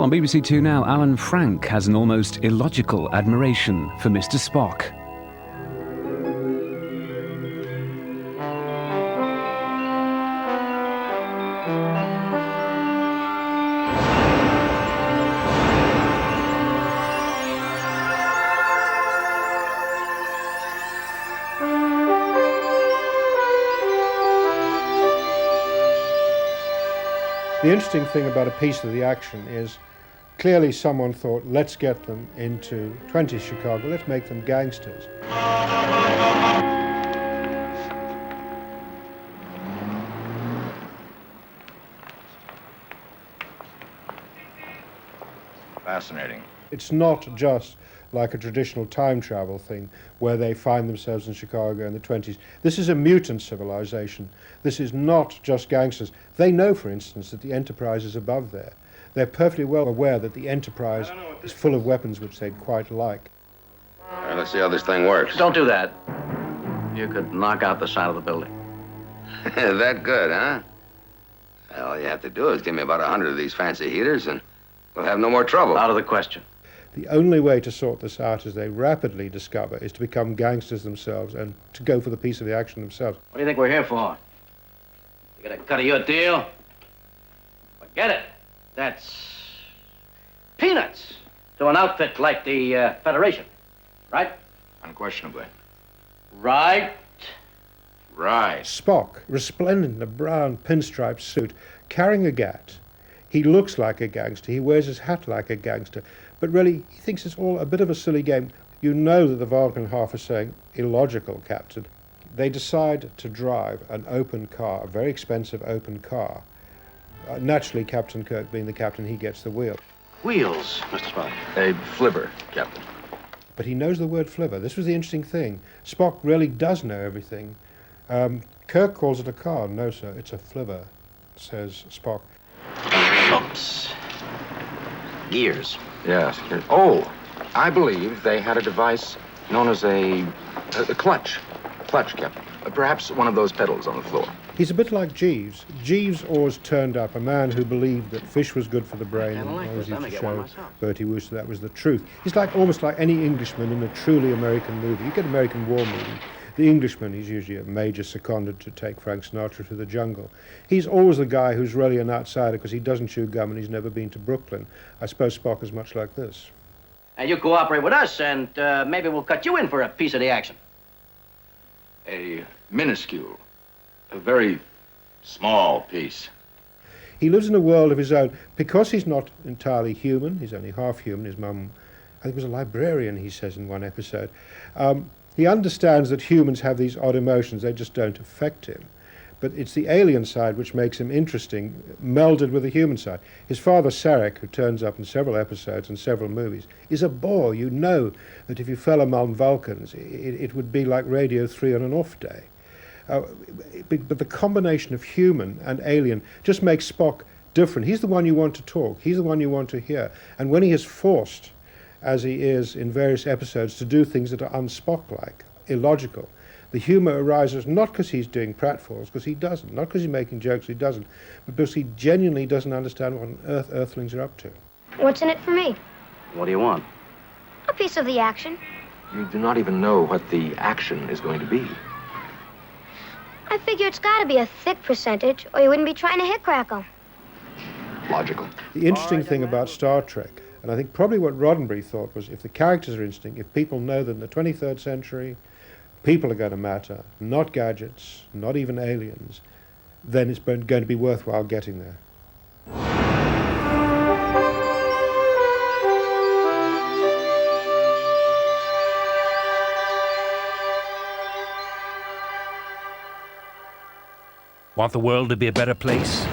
On BBC Two now, Alan Frank has an almost illogical admiration for Mr. Spock. The interesting thing about a piece of the action is clearly someone thought, let's get them into 20th Chicago, let's make them gangsters. Fascinating. It's not just like a traditional time travel thing where they find themselves in Chicago in the 20s. This is a mutant civilization. This is not just gangsters. They know, for instance, that the Enterprise is above there. They're perfectly well aware that the Enterprise is full of weapons which they'd quite like. All right, let's see how this thing works. Don't do that. You could knock out the side of the building. That good, huh? Well, all you have to do is give me about 100 of these fancy heaters and we'll have no more trouble. Out of the question. The only way to sort this out, as they rapidly discover, is to become gangsters themselves and to go for the piece of the action themselves. What do you think we're here for? You get a cut of your deal? Forget it. That's peanuts to an outfit like the Federation, right? Unquestionably. Right. Right. Spock, resplendent in a brown pinstripe suit, carrying a gat. He looks like a gangster. He wears his hat like a gangster. But really, he thinks it's all a bit of a silly game. You know that the Vulcan half are saying, illogical, Captain. They decide to drive an open car, a very expensive open car. Naturally, Captain Kirk being the captain, he gets the wheel. Wheels, Mr. Spock. A flivver, Captain. But he knows the word flivver. This was the interesting thing. Spock really does know everything. Kirk calls it a car. No, sir, it's a flivver, says Spock. Oops. Gears. Yes. Oh, I believe they had a device known as a clutch. Clutch, Captain. Perhaps one of those pedals on the floor. He's a bit like Jeeves. Jeeves always turned up, a man who believed that fish was good for the brain, and always used to show Bertie Wooster that was the truth. He's like almost like any Englishman in a truly American movie. You get an American war movie. The Englishman, he's usually a major seconded to take Frank Sinatra through the jungle. He's always the guy who's really an outsider because he doesn't chew gum and he's never been to Brooklyn. I suppose Spock is much like this. And you cooperate with us, and maybe we'll cut you in for a piece of the action. A minuscule, a very small piece. He lives in a world of his own. Because he's not entirely human, he's only half human, his mum, I think, was a librarian, he says in one episode. He understands that humans have these odd emotions, they just don't affect him. But it's the alien side which makes him interesting, melded with the human side. His father, Sarek, who turns up in several episodes and several movies, is a bore. You know that if you fell among Vulcans, it would be like Radio 3 on an off day. But the combination of human and alien just makes Spock different. He's the one you want to talk. He's the one you want to hear. And when he is forced, as he is in various episodes, to do things that are un-Spock-like, illogical, the humour arises not because he's doing pratfalls, because he doesn't, not because he's making jokes, he doesn't, but because he genuinely doesn't understand what on earth Earthlings are up to. What's in it for me? What do you want? A piece of the action. You do not even know what the action is going to be. I figure it's got to be a thick percentage, or you wouldn't be trying to hit Crackle. Logical. The interesting thing about Star Trek, and I think probably what Roddenberry thought, was if the characters are interesting, if people know that in the 23rd century, people are going to matter, not gadgets, not even aliens, then it's going to be worthwhile getting there. Want the world to be a better place?